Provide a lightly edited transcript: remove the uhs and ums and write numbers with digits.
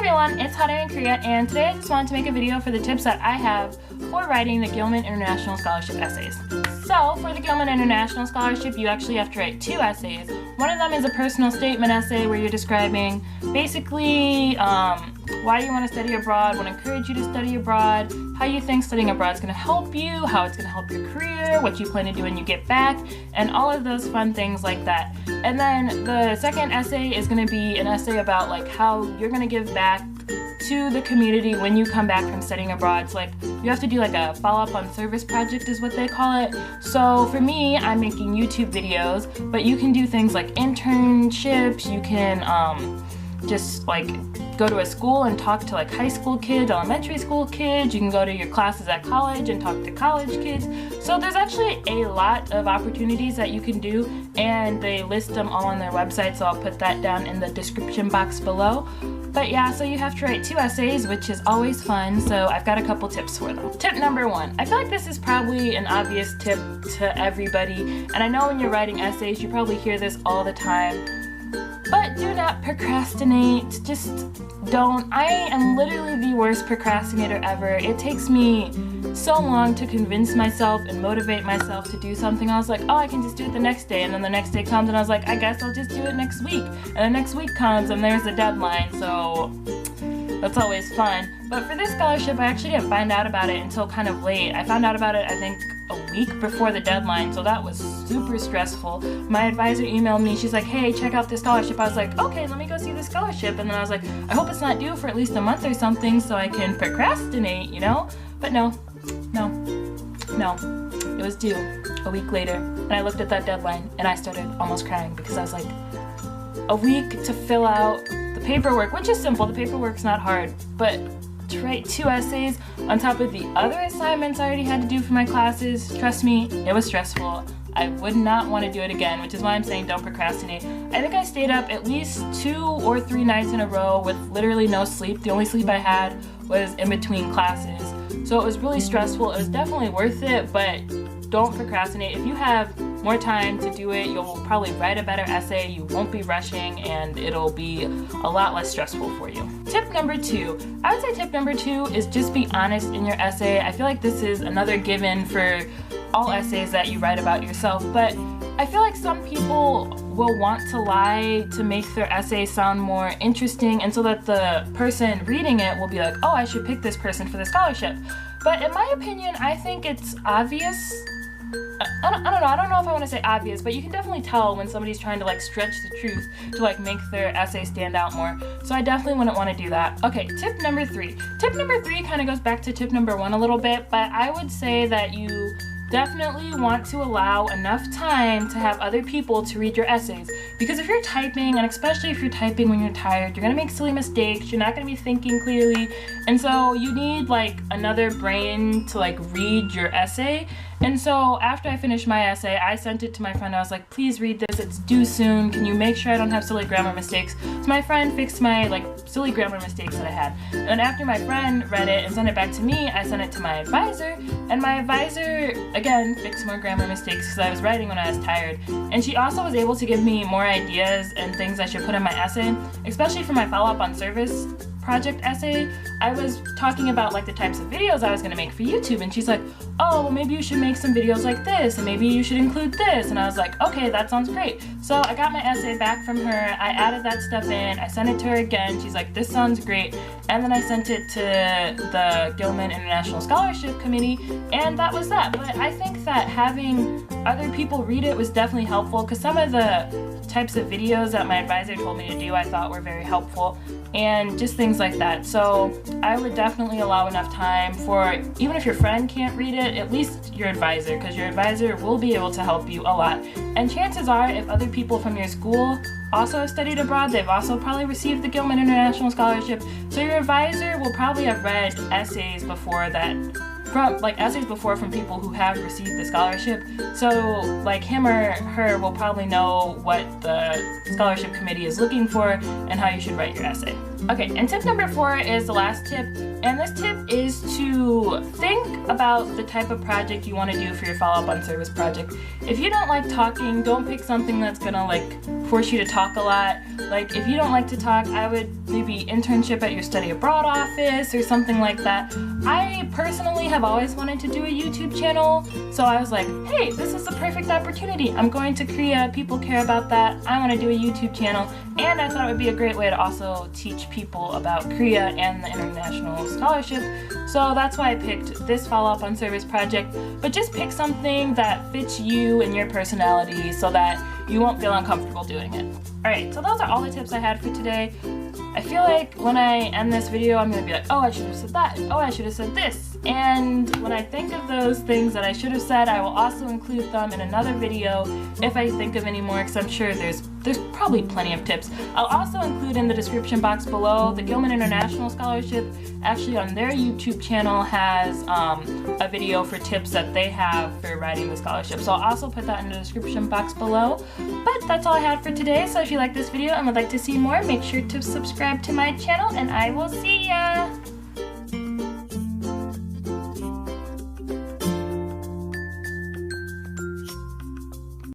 everyone, it's Hot Air in Korea, and today I just wanted to make a video for the tips that I have for writing the Gilman International Scholarship essays. So, for the Gilman International Scholarship, you actually have to write 2 essays. One of them is a personal statement essay where you're describing basically why you want to study abroad, what encouraged you to study abroad, how you think studying abroad is going to help you, how it's going to help your career, what you plan to do when you get back, and all of those fun things like that. And then the second essay is going to be an essay about like how you're going to give back to the community when you come back from studying abroad. So like you have to do like a follow-up on service project is what they call it. So for me, I'm making YouTube videos, but you can do things like internships, you can just like go to a school and talk to like high school kids, elementary school kids, you can go to your classes at college and talk to college kids. So there's actually a lot of opportunities that you can do, and they list them all on their website, so I'll put that down in the description box below. But yeah, so you have to write 2 essays, which is always fun, so I've got a couple tips for them. Tip number 1. I feel like this is probably an obvious tip to everybody, and I know when you're writing essays, you probably hear this all the time, but do not procrastinate. Just don't. I am literally the worst procrastinator ever. It takes me so long to convince myself and motivate myself to do something. I was like, oh, I can just do it the next day, and then the next day comes and I was like, I guess I'll just do it next week, and the next week comes and there's a deadline, so that's always fun. But for this scholarship, I actually didn't find out about it until kind of late. I found out about it, I think, a week before the deadline, so that was super stressful. My advisor emailed me, she's like, hey, check out this scholarship. I was like, okay, let me go see the scholarship, and then I was like, I hope it's not due for at least a month or something so I can procrastinate, you know? But no, it was due a week later, and I looked at that deadline and I started almost crying because I was like, a week to fill out the paperwork, which is simple, the paperwork's not hard, but to write 2 essays on top of the other assignments I already had to do for my classes, trust me, it was stressful. I would not want to do it again, which is why I'm saying don't procrastinate. I think I stayed up at least 2 or 3 nights in a row with literally no sleep. The only sleep I had was in between classes. So it was really stressful. It was definitely worth it, but don't procrastinate. If you have more time to do it, you'll probably write a better essay, you won't be rushing, and it'll be a lot less stressful for you. Tip number 2. I would say tip number 2 is just be honest in your essay. I feel like this is another given for all essays that you write about yourself, but I feel like some people will want to lie to make their essay sound more interesting, and so that the person reading it will be like, oh, I should pick this person for the scholarship. But in my opinion, I think it's obvious. I don't know if I want to say obvious, but you can definitely tell when somebody's trying to like stretch the truth to like make their essay stand out more. So I definitely wouldn't want to do that. Okay, tip number 3. Tip number 3 kind of goes back to tip number 1 a little bit, but I would say that you definitely want to allow enough time to have other people to read your essays. Because if you're typing, and especially if you're typing when you're tired, you're gonna make silly mistakes, you're not gonna be thinking clearly, and so you need like another brain to like read your essay. And so after I finished my essay, I sent it to my friend. I was like, please read this, it's due soon, can you make sure I don't have silly grammar mistakes? So my friend fixed my like silly grammar mistakes that I had. And after my friend read it and sent it back to me, I sent it to my advisor, and my advisor again fixed more grammar mistakes because I was writing when I was tired. And she also was able to give me more ideas and things I should put in my essay, especially for my follow-up on service project essay. I was talking about like the types of videos I was going to make for YouTube, and she's like, oh, well, maybe you should make some videos like this, and maybe you should include this. And I was like, okay, that sounds great. So I got my essay back from her, I added that stuff in, I sent it to her again, she's like, this sounds great, and then I sent it to the Gilman International Scholarship Committee, and that was that. But I think that having other people read it was definitely helpful, because some of the types of videos that my advisor told me to do I thought were very helpful, and just things like that. So I would definitely allow enough time for, even if your friend can't read it, at least your advisor, because your advisor will be able to help you a lot. And chances are, if other people from your school also have studied abroad, they've also probably received the Gilman International Scholarship, so your advisor will probably have read essays before from people who have received the scholarship. So like him or her will probably know what the scholarship committee is looking for and how you should write your essay. Okay, and tip number 4 is the last tip, and this tip is to think about the type of project you want to do for your follow-up on service project. If you don't like talking, don't pick something that's gonna like force you to talk a lot. Like if you don't like to talk, I would maybe internship at your study abroad office or something like that. I personally have always wanted to do a YouTube channel, so I was like, hey, this is the perfect opportunity. I'm going to Korea, people care about that, I want to do a YouTube channel, and I thought it would be a great way to also teach people about Korea and the international scholarship. So that's why I picked this follow-up on service project, but just pick something that fits you and your personality so that you won't feel uncomfortable doing it. Alright, so those are all the tips I had for today. I feel like when I end this video, I'm going to be like, oh, I should have said that. Oh, I should have said this. And when I think of those things that I should have said, I will also include them in another video if I think of any more, because I'm sure there's probably plenty of tips. I'll also include in the description box below the Gilman International Scholarship. Actually, on their YouTube channel has a video for tips that they have for writing the scholarship. So I'll also put that in the description box below. But that's all I had for today. So if you like this video and would like to see more, make sure to subscribe to my channel, and I will see ya!